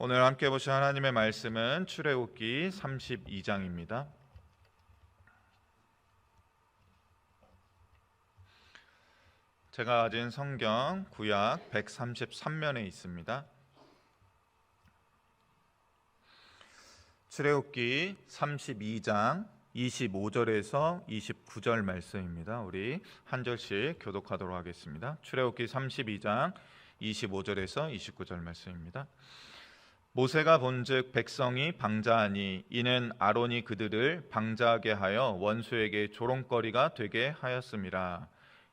오늘 함께 보실 하나님의 말씀은 출애굽기 32장입니다. 제가 가진 성경 구약 133면에 있습니다. 출애굽기 32장 25절에서 29절 말씀입니다. 우리 한 절씩 교독하도록 하겠습니다. 출애굽기 32장 25절에서 29절 말씀입니다. 모세가 본즉 백성이 방자하니 이는 아론이 그들을 방자하게 하여 원수에게 조롱거리가 되게 하였음이라.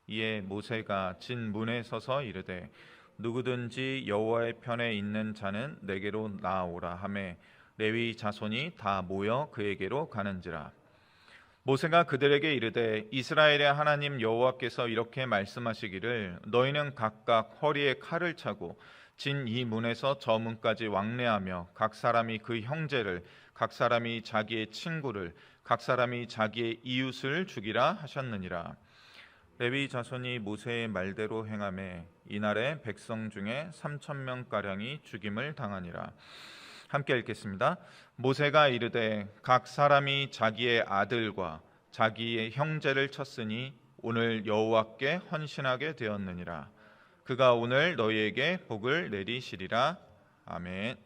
이에 모세가 진 문에 서서 이르되 누구든지 여호와의 편에 있는 자는 내게로 나아오라 하매 레위 자손이 다 모여 그에게로 가는지라. 모세가 그들에게 이르되 이스라엘의 하나님 여호와께서 이렇게 말씀하시기를 너희는 각각 허리에 칼을 차고 진 이 문에서 저 문까지 왕래하며 각 사람이 그 형제를, 각 사람이 자기의 친구를, 각 사람이 자기의 이웃을 죽이라 하셨느니라. 레위 자손이 모세의 말대로 행하매 이날에 백성 중에 3,000명 가량이 죽임을 당하니라. 함께 읽겠습니다. 모세가 이르되 각 사람이 자기의 아들과 자기의 형제를 쳤으니 오늘 여호와께 헌신하게 되었느니라. 그가 오늘 너희에게 복을 내리시리라. 아멘.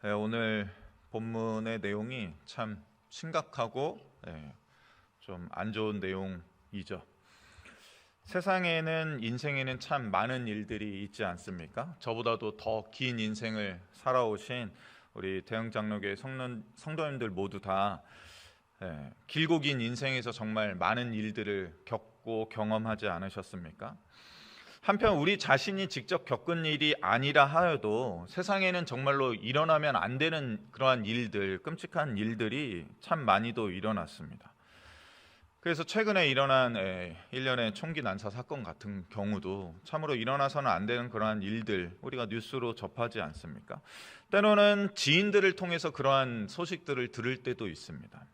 오늘 본문의 내용이 참 심각하고 좀 안 좋은 내용이죠. 세상에는 인생에는 참 많은 일들이 있지 않습니까? 저보다도 더 긴 인생을 살아오신 우리 대형장로교회 성도님들 모두 다 길고 긴 인생에서 정말 많은 일들을 겪고 경험하지 않으셨습니까? 한편 우리 자신이 직접 겪은 일이 아니라 하여도 세상에는 정말로 일어나면 안 되는 그러한 일들, 끔찍한 일들이 참 많이도 일어났습니다. 그래서 최근에 일어난 일련의 총기 난사 사건 같은 경우도 참으로 일어나서는 안 되는 그러한 일들 우리가 뉴스로 접하지 않습니까? 때로는 지인들을 통해서 그러한 소식들을 들을 때도 있습니다.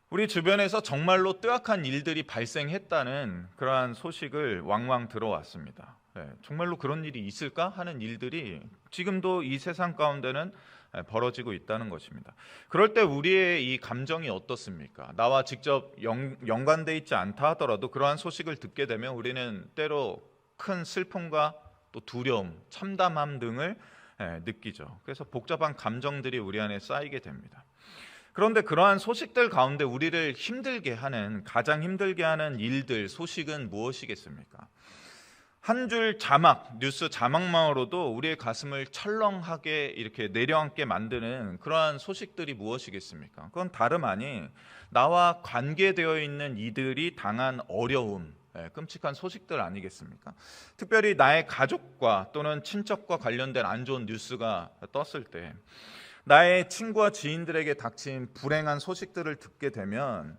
우리 주변에서 정말로 뜨악한 일들이 발생했다는 그러한 소식을 왕왕 들어왔습니다. 정말로 그런 일이 있을까 하는 일들이 지금도 이 세상 가운데는 벌어지고 있다는 것입니다. 그럴 때 우리의 이 감정이 어떻습니까? 나와 직접 연관되어 있지 않다 하더라도 그러한 소식을 듣게 되면 우리는 때로 큰 슬픔과 또 두려움, 참담함 등을 느끼죠. 그래서 복잡한 감정들이 우리 안에 쌓이게 됩니다. 그런데 그러한 소식들 가운데 우리를 힘들게 하는, 가장 힘들게 하는 일들, 소식은 무엇이겠습니까? 한 줄 자막, 뉴스 자막만으로도 우리의 가슴을 철렁하게 이렇게 내려앉게 만드는 그러한 소식들이 무엇이겠습니까? 그건 다름 아닌 나와 관계되어 있는 이들이 당한 어려움, 끔찍한 소식들 아니겠습니까? 특별히 나의 가족과 또는 친척과 관련된 안 좋은 뉴스가 떴을 때 나의 친구와 지인들에게 닥친 불행한 소식들을 듣게 되면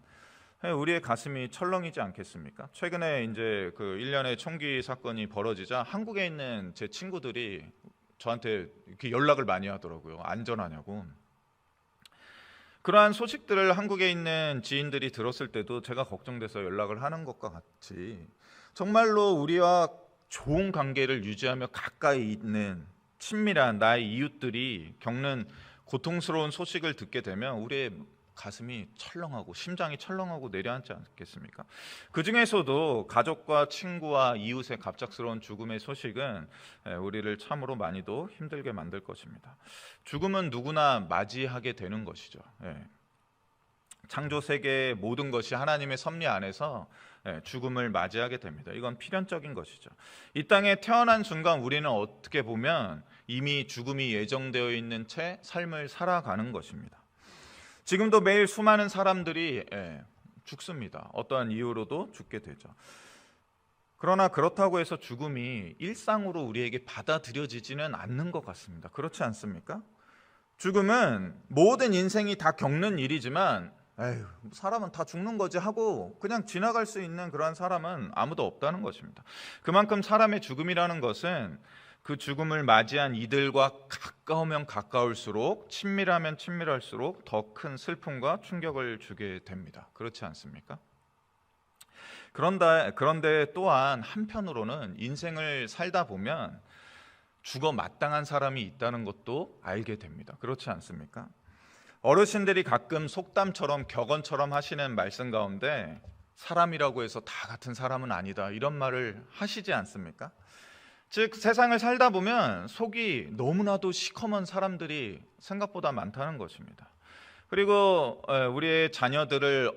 우리의 가슴이 철렁이지 않겠습니까? 최근에 이제 그 일련의 총기 사건이 벌어지자 한국에 있는 제 친구들이 저한테 이렇게 연락을 많이 하더라고요. 안전하냐고. 그러한 소식들을 한국에 있는 지인들이 들었을 때도 제가 걱정돼서 연락을 하는 것과 같이 정말로 우리와 좋은 관계를 유지하며 가까이 있는 친밀한 나의 이웃들이 겪는 고통스러운 소식을 듣게 되면 우리의 가슴이 철렁하고 심장이 철렁하고 내려앉지 않겠습니까? 그 중에서도 가족과 친구와 이웃의 갑작스러운 죽음의 소식은 우리를 참으로 많이도 힘들게 만들 것입니다. 죽음은 누구나 맞이하게 되는 것이죠. 창조 세계의 모든 것이 하나님의 섭리 안에서 죽음을 맞이하게 됩니다. 이건 필연적인 것이죠. 이 땅에 태어난 순간 우리는 어떻게 보면 이미 죽음이 예정되어 있는 채 삶을 살아가는 것입니다. 지금도 매일 수많은 사람들이 죽습니다. 어떠한 이유로도 죽게 되죠. 그러나 그렇다고 해서 죽음이 일상으로 우리에게 받아들여지지는 않는 것 같습니다. 그렇지 않습니까? 죽음은 모든 인생이 다 겪는 일이지만 사람은 다 죽는 거지 하고 그냥 지나갈 수 있는 그러한 사람은 아무도 없다는 것입니다. 그만큼 사람의 죽음이라는 것은 그 죽음을 맞이한 이들과 가까우면 가까울수록, 친밀하면 친밀할수록 더 큰 슬픔과 충격을 주게 됩니다. 그렇지 않습니까? 그런데 또한 한편으로는 인생을 살다 보면 죽어 마땅한 사람이 있다는 것도 알게 됩니다. 그렇지 않습니까? 어르신들이 가끔 속담처럼 격언처럼 하시는 말씀 가운데 사람이라고 해서 다 같은 사람은 아니다, 이런 말을 하시지 않습니까? 즉 세상을 살다 보면 속이 너무나도 시커먼 사람들이 생각보다 많다는 것입니다. 그리고 우리의 자녀들을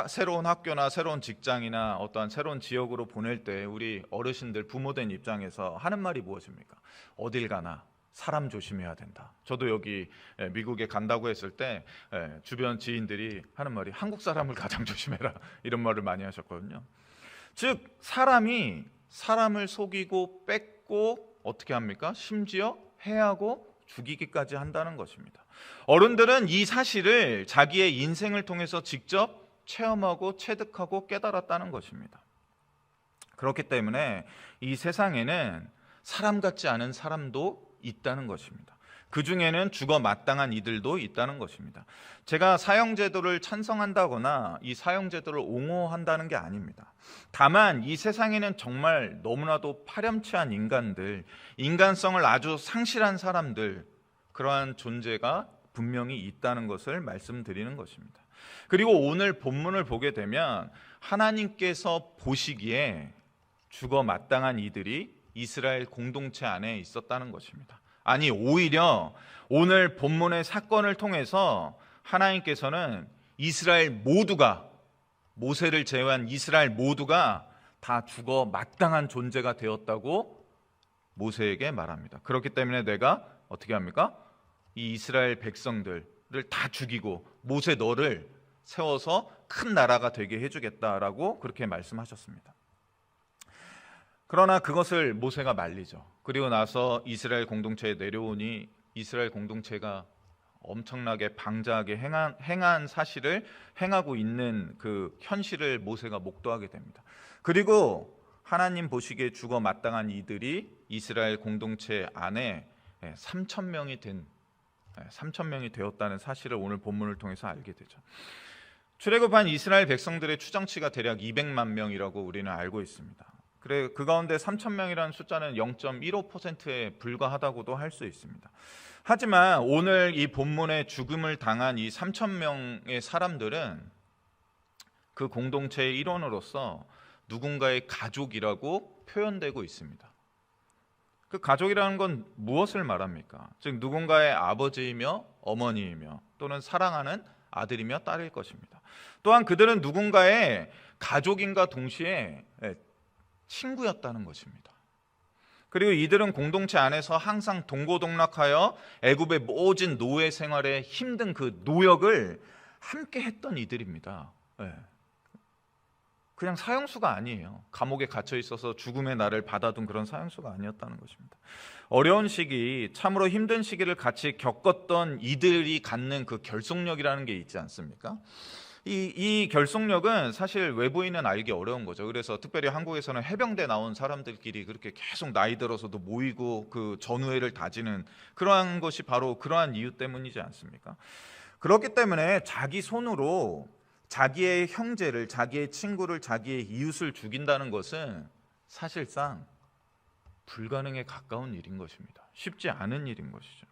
새로운 학교나 새로운 직장이나 어떠한 새로운 지역으로 보낼 때 우리 어르신들, 부모된 입장에서 하는 말이 무엇입니까? 어딜 가나 사람 조심해야 된다. 저도 여기 미국에 간다고 했을 때 주변 지인들이 하는 말이 한국 사람을 가장 조심해라, 이런 말을 많이 하셨거든요. 즉 사람이 사람을 속이고 뺏고 어떻게 합니까? 심지어 해하고 죽이기까지 한다는 것입니다. 어른들은 이 사실을 자기의 인생을 통해서 직접 체험하고 체득하고 깨달았다는 것입니다. 그렇기 때문에 이 세상에는 사람 같지 않은 사람도 있다는 것입니다. 그 중에는 죽어 마땅한 이들도 있다는 것입니다. 제가 사형제도를 찬성한다거나 이 사형제도를 옹호한다는 게 아닙니다. 다만 이 세상에는 정말 너무나도 파렴치한 인간들, 인간성을 아주 상실한 사람들, 그러한 존재가 분명히 있다는 것을 말씀드리는 것입니다. 그리고 오늘 본문을 보게 되면 하나님께서 보시기에 죽어 마땅한 이들이 이스라엘 공동체 안에 있었다는 것입니다. 아니, 오히려 오늘 본문의 사건을 통해서 하나님께서는 이스라엘 모두가, 모세를 제외한 이스라엘 모두가 다 죽어 마땅한 존재가 되었다고 모세에게 말합니다. 그렇기 때문에 내가 어떻게 합니까? 이 이스라엘 백성들을 다 죽이고 모세 너를 세워서 큰 나라가 되게 해주겠다라고 그렇게 말씀하셨습니다. 그러나 그것을 모세가 말리죠. 그리고 나서 이스라엘 공동체에 내려오니 이스라엘 공동체가 엄청나게 방자하게 행한 사실을 행하고 있는 그 현실을 모세가 목도하게 됩니다. 그리고 하나님 보시기에 죽어 마땅한 이들이 이스라엘 공동체 안에 3,000명이 되었다는 사실을 오늘 본문을 통해서 알게 되죠. 출애굽한 이스라엘 백성들의 추정치가 대략 200만 명이라고 우리는 알고 있습니다. 그래, 그 가운데 3,000명이라는 숫자는 0.15%에 불과하다고도 할 수 있습니다. 하지만 오늘 이 본문에 죽음을 당한 이 3,000명의 사람들은 그 공동체의 일원으로서 누군가의 가족이라고 표현되고 있습니다. 그 가족이라는 건 무엇을 말합니까? 즉 누군가의 아버지이며 어머니이며 또는 사랑하는 아들이며 딸일 것입니다. 또한 그들은 누군가의 가족인과 동시에 친구였다는 것입니다. 그리고 이들은 공동체 안에서 항상 동고동락하여 애굽의 모진 노예 생활의 힘든 그 노역을 함께 했던 이들입니다. 그냥 사형수가 아니에요. 감옥에 갇혀 있어서 죽음의 날을 받아둔 그런 사형수가 아니었다는 것입니다. 어려운 시기, 참으로 힘든 시기를 같이 겪었던 이들이 갖는 그 결속력이라는 게 있지 않습니까? 이 결속력은 사실 외부인은 알기 어려운 거죠. 그래서 특별히 한국에서는 해병대 나온 사람들끼리 그렇게 계속 나이 들어서도 모이고 그 전우회를 다지는 그러한 것이 바로 그러한 이유 때문이지 않습니까? 그렇기 때문에 자기 손으로 자기의 형제를, 자기의 친구를, 자기의 이웃을 죽인다는 것은 사실상 불가능에 가까운 일인 것입니다. 쉽지 않은 일인 것이죠.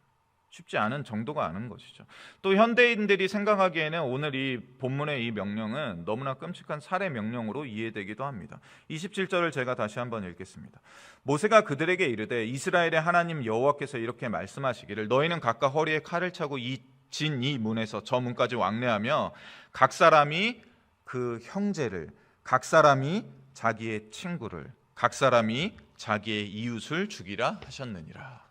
쉽지 않은 정도가 아닌 것이죠. 또 현대인들이 생각하기에는 오늘 이 본문의 이 명령은 너무나 끔찍한 살해 명령으로 이해되기도 합니다. 27절을 제가 다시 한번 읽겠습니다. 모세가 그들에게 이르되 이스라엘의 하나님 여호와께서 이렇게 말씀하시기를 너희는 각각 허리에 칼을 차고 이 문에서 저 문까지 왕래하며 각 사람이 그 형제를, 각 사람이 자기의 친구를, 각 사람이 자기의 이웃을 죽이라 하셨느니라.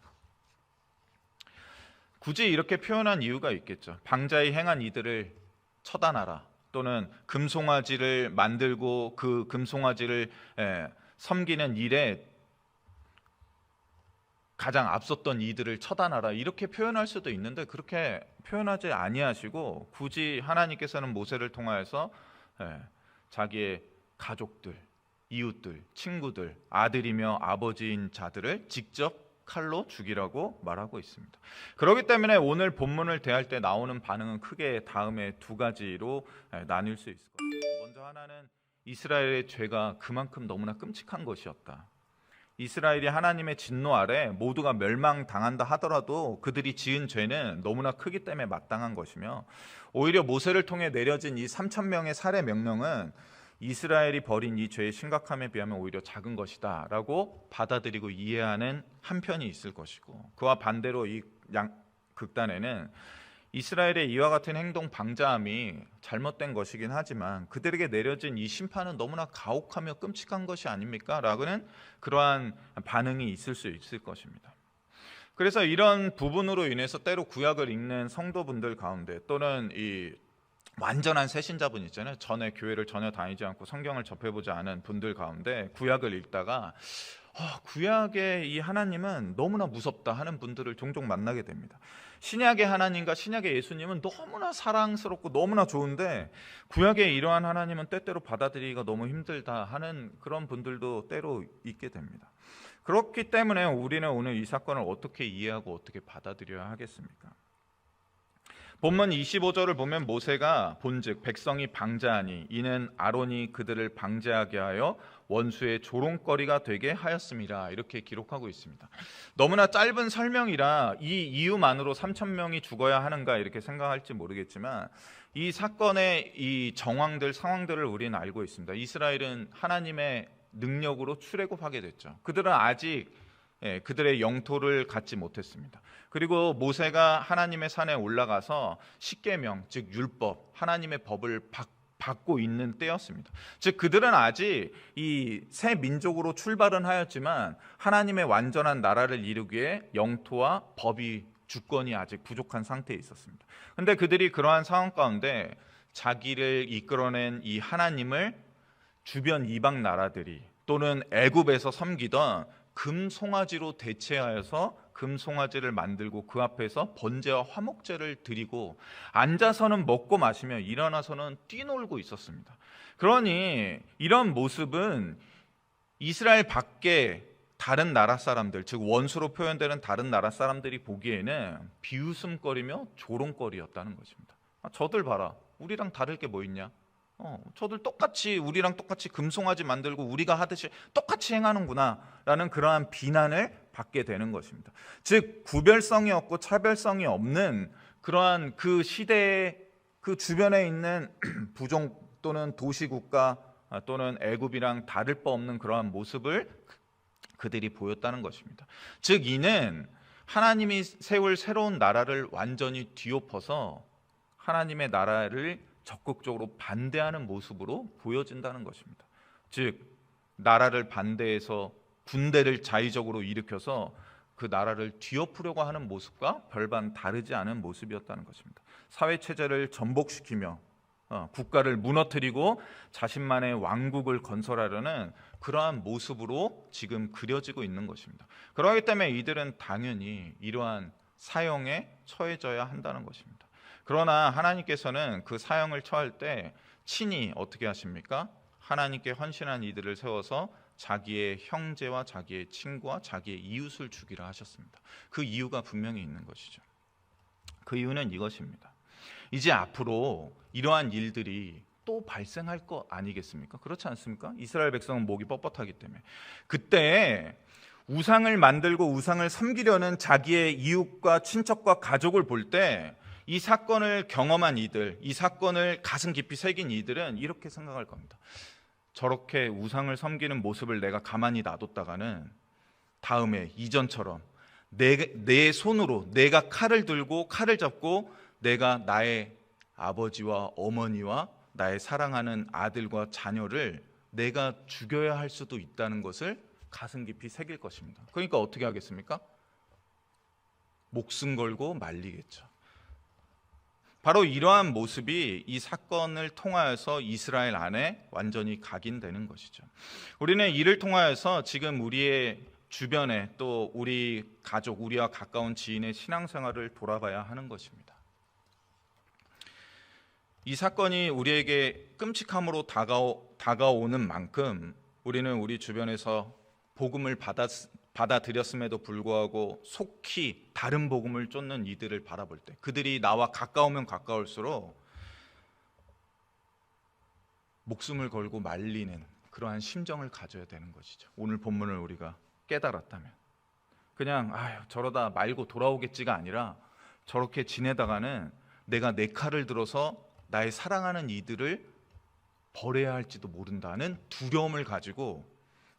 굳이 이렇게 표현한 이유가 있겠죠. 방자히 행한 이들을 처단하라, 또는 금송아지를 만들고 그 금송아지를 섬기는 일에 가장 앞섰던 이들을 처단하라, 이렇게 표현할 수도 있는데 그렇게 표현하지 아니하시고 굳이 하나님께서는 모세를 통하여서 자기의 가족들, 이웃들, 친구들, 아들이며 아버지인 자들을 직접 칼로 죽이라고 말하고 있습니다. 그렇기 때문에 오늘 본문을 대할 때 나오는 반응은 크게 다음에 두 가지로 나뉠 수 있을 것입니다. 먼저 하나는 이스라엘의 죄가 그만큼 너무나 끔찍한 것이었다. 이스라엘이 하나님의 진노 아래 모두가 멸망당한다 하더라도 그들이 지은 죄는 너무나 크기 때문에 마땅한 것이며, 오히려 모세를 통해 내려진 이 3천 명의 살해 명령은 이스라엘이 벌인 이 죄의 심각함에 비하면 오히려 작은 것이다 라고 받아들이고 이해하는 한편이 있을 것이고, 그와 반대로 이 극단에는 이스라엘의 이와 같은 행동 방자함이 잘못된 것이긴 하지만 그들에게 내려진 이 심판은 너무나 가혹하며 끔찍한 것이 아닙니까? 라고는 그러한 반응이 있을 수 있을 것입니다. 그래서 이런 부분으로 인해서 때로 구약을 읽는 성도분들 가운데, 또는 이 완전한 새신자분 있잖아요. 전에 교회를 전혀 다니지 않고 성경을 접해보지 않은 분들 가운데 구약을 읽다가 구약의 이 하나님은 너무나 무섭다 하는 분들을 종종 만나게 됩니다. 신약의 하나님과 신약의 예수님은 너무나 사랑스럽고 너무나 좋은데 구약의 이러한 하나님은 때때로 받아들이기가 너무 힘들다 하는 그런 분들도 때로 있게 됩니다. 그렇기 때문에 우리는 오늘 이 사건을 어떻게 이해하고 어떻게 받아들여야 하겠습니까? 본문 25절을 보면 모세가 본즉 백성이 방자하니 이는 아론이 그들을 방제하게 하여 원수의 조롱거리가 되게 하였습니다. 이렇게 기록하고 있습니다. 너무나 짧은 설명이라 이 이유만으로 3천 명이 죽어야 하는가 이렇게 생각할지 모르겠지만, 이 사건의 이 정황들, 상황들을 우리는 알고 있습니다. 이스라엘은 하나님의 능력으로 출애굽하게 됐죠. 그들은 아직 그들의 영토를 갖지 못했습니다. 그리고 모세가 하나님의 산에 올라가서 십계명, 즉 율법, 하나님의 법을 받고 있는 때였습니다. 즉 그들은 아직 이 새 민족으로 출발은 하였지만 하나님의 완전한 나라를 이루기에 영토와 법이, 주권이 아직 부족한 상태에 있었습니다. 그런데 그들이 그러한 상황 가운데 자기를 이끌어낸 이 하나님을 주변 이방 나라들이 또는 애굽에서 섬기던 금송아지로 대체하여서 금송아지를 만들고 그 앞에서 번제와 화목제를 드리고 앉아서는 먹고 마시며 일어나서는 뛰놀고 있었습니다. 그러니 이런 모습은 이스라엘 밖에 다른 나라 사람들, 즉 원수로 표현되는 다른 나라 사람들이 보기에는 비웃음거리며 조롱거리였다는 것입니다. 저들 봐라, 우리랑 다를 게 뭐 있냐? 저들 똑같이 우리랑 똑같이 금송아지 만들고 우리가 하듯이 똑같이 행하는구나 라는 그러한 비난을 받게 되는 것입니다. 즉 구별성이 없고 차별성이 없는 그러한 그 시대의 그 주변에 있는 부족 또는 도시국가 또는 애굽이랑 다를 바 없는 그러한 모습을 그들이 보였다는 것입니다. 즉 이는 하나님이 세울 새로운 나라를 완전히 뒤엎어서 하나님의 나라를 적극적으로 반대하는 모습으로 보여진다는 것입니다. 즉 나라를 반대해서 군대를 자의적으로 일으켜서 그 나라를 뒤엎으려고 하는 모습과 별반 다르지 않은 모습이었다는 것입니다. 사회체제를 전복시키며 국가를 무너뜨리고 자신만의 왕국을 건설하려는 그러한 모습으로 지금 그려지고 있는 것입니다. 그렇기 때문에 이들은 당연히 이러한 사형에 처해져야 한다는 것입니다. 그러나 하나님께서는 그 사형을 처할 때 친히 어떻게 하십니까? 하나님께 헌신한 이들을 세워서 자기의 형제와 자기의 친구와 자기의 이웃을 죽이라 하셨습니다. 그 이유가 분명히 있는 것이죠. 그 이유는 이것입니다. 이제 앞으로 이러한 일들이 또 발생할 것 아니겠습니까? 그렇지 않습니까? 이스라엘 백성은 목이 뻣뻣하기 때문에 그때 우상을 만들고 우상을 섬기려는 자기의 이웃과 친척과 가족을 볼 때 이 사건을 경험한 이들, 이 사건을 가슴 깊이 새긴 이들은 이렇게 생각할 겁니다. 저렇게 우상을 섬기는 모습을 내가 가만히 놔뒀다가는 다음에 이전처럼 내 손으로 내가 칼을 들고 칼을 잡고 내가 나의 아버지와 어머니와 나의 사랑하는 아들과 자녀를 내가 죽여야 할 수도 있다는 것을 가슴 깊이 새길 것입니다. 그러니까 어떻게 하겠습니까? 목숨 걸고 말리겠죠. 바로 이러한 모습이 이 사건을 통하여서 이스라엘 안에 완전히 각인되는 것이죠. 우리는 이를 통하여서 지금 우리의 주변에 또 우리 가족, 우리와 가까운 지인의 신앙생활을 돌아봐야 하는 것입니다. 이 사건이 우리에게 끔찍함으로 다가오는 만큼 우리는 우리 주변에서 복음을 받아들였음에도 불구하고 속히 다른 복음을 쫓는 이들을 바라볼 때 그들이 나와 가까우면 가까울수록 목숨을 걸고 말리는 그러한 심정을 가져야 되는 것이죠. 오늘 본문을 우리가 깨달았다면, 그냥 아유 저러다 말고 돌아오겠지가 아니라 저렇게 지내다가는 내가 내 칼을 들어서 나의 사랑하는 이들을 버려야 할지도 모른다는 두려움을 가지고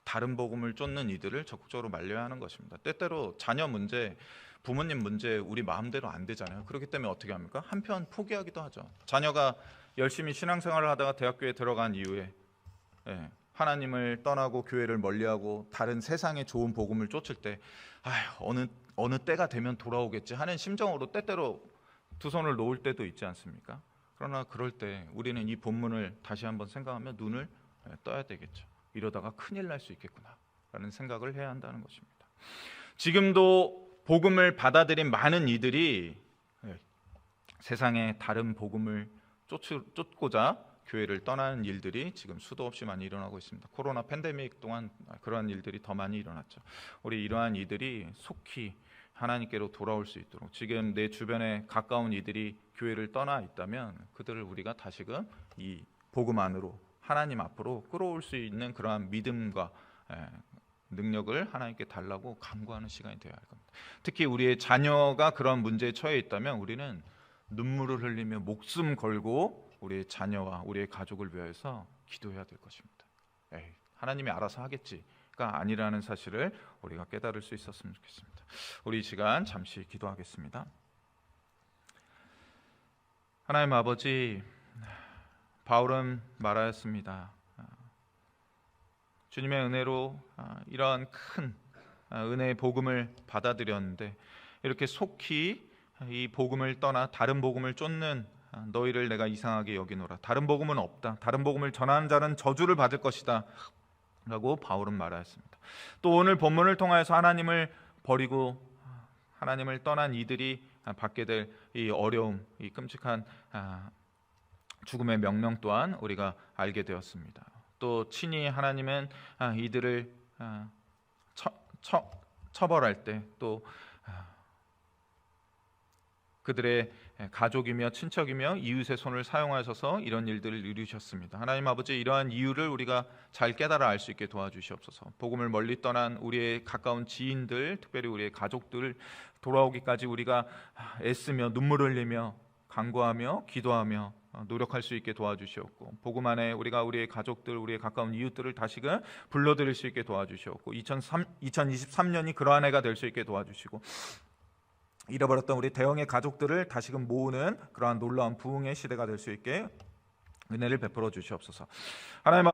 다른 복음을 쫓는 이들을 적극적으로 말려야 하는 것입니다. 때때로 자녀 문제, 부모님 문제 우리 마음대로 안 되잖아요. 그렇기 때문에 어떻게 합니까? 한편 포기하기도 하죠. 자녀가 열심히 신앙생활을 하다가 대학교에 들어간 이후에 하나님을 떠나고 교회를 멀리하고 다른 세상의 좋은 복음을 쫓을 때 어느 때가 되면 돌아오겠지 하는 심정으로 때때로 두 손을 놓을 때도 있지 않습니까? 그러나 그럴 때 우리는 이 본문을 다시 한번 생각하며 눈을 떠야 되겠죠. 이러다가 큰일 날 수 있겠구나 라는 생각을 해야 한다는 것입니다. 지금도 복음을 받아들인 많은 이들이 세상의 다른 복음을 쫓고자 교회를 떠나는 일들이 지금 수도 없이 많이 일어나고 있습니다. 코로나 팬데믹 동안 그러한 일들이 더 많이 일어났죠. 우리 이러한 이들이 속히 하나님께로 돌아올 수 있도록, 지금 내 주변에 가까운 이들이 교회를 떠나 있다면 그들을 우리가 다시금 이 복음 안으로, 하나님 앞으로 끌어올 수 있는 그러한 믿음과 능력을 하나님께 달라고 간구하는 시간이 되어야 할 겁니다. 특히 우리의 자녀가 그런 문제에 처해 있다면 우리는 눈물을 흘리며 목숨 걸고 우리의 자녀와 우리의 가족을 위해서 기도해야 될 것입니다. 하나님이 알아서 하겠지가 아니라는 사실을 우리가 깨달을 수 있었으면 좋겠습니다. 우리 이 시간 잠시 기도하겠습니다. 하나님 아버지, 바울은 말하였습니다. 주님의 은혜로 이러한 큰 은혜의 복음을 받아들였는데 이렇게 속히 이 복음을 떠나 다른 복음을 쫓는 너희를 내가 이상하게 여기노라. 다른 복음은 없다. 다른 복음을 전하는 자는 저주를 받을 것이다 라고 바울은 말하였습니다. 또 오늘 본문을 통하여서 하나님을 버리고 하나님을 떠난 이들이 받게 될 이 어려움, 이 끔찍한 죽음의 명령 또한 우리가 알게 되었습니다. 또 친히 하나님은 이들을 처벌할 때 또 그들의 가족이며 친척이며 이웃의 손을 사용하셔서 이런 일들을 이루셨습니다. 하나님 아버지, 이러한 이유를 우리가 잘 깨달아 알 수 있게 도와주시옵소서. 복음을 멀리 떠난 우리의 가까운 지인들, 특별히 우리의 가족들 돌아오기까지 우리가 애쓰며 눈물을 흘리며 간구하며 기도하며 노력할 수 있게 도와주시옵고, 복음 안에 우리가 우리의 가족들, 우리의 가까운 이웃들을 다시금 불러들일 수 있게 도와주시옵고, 2023년이 그러한 해가 될 수 있게 도와주시고, 잃어버렸던 우리 대형의 가족들을 다시금 모으는 그러한 놀라운 부흥의 시대가 될 수 있게 은혜를 베풀어 주시옵소서. 하나님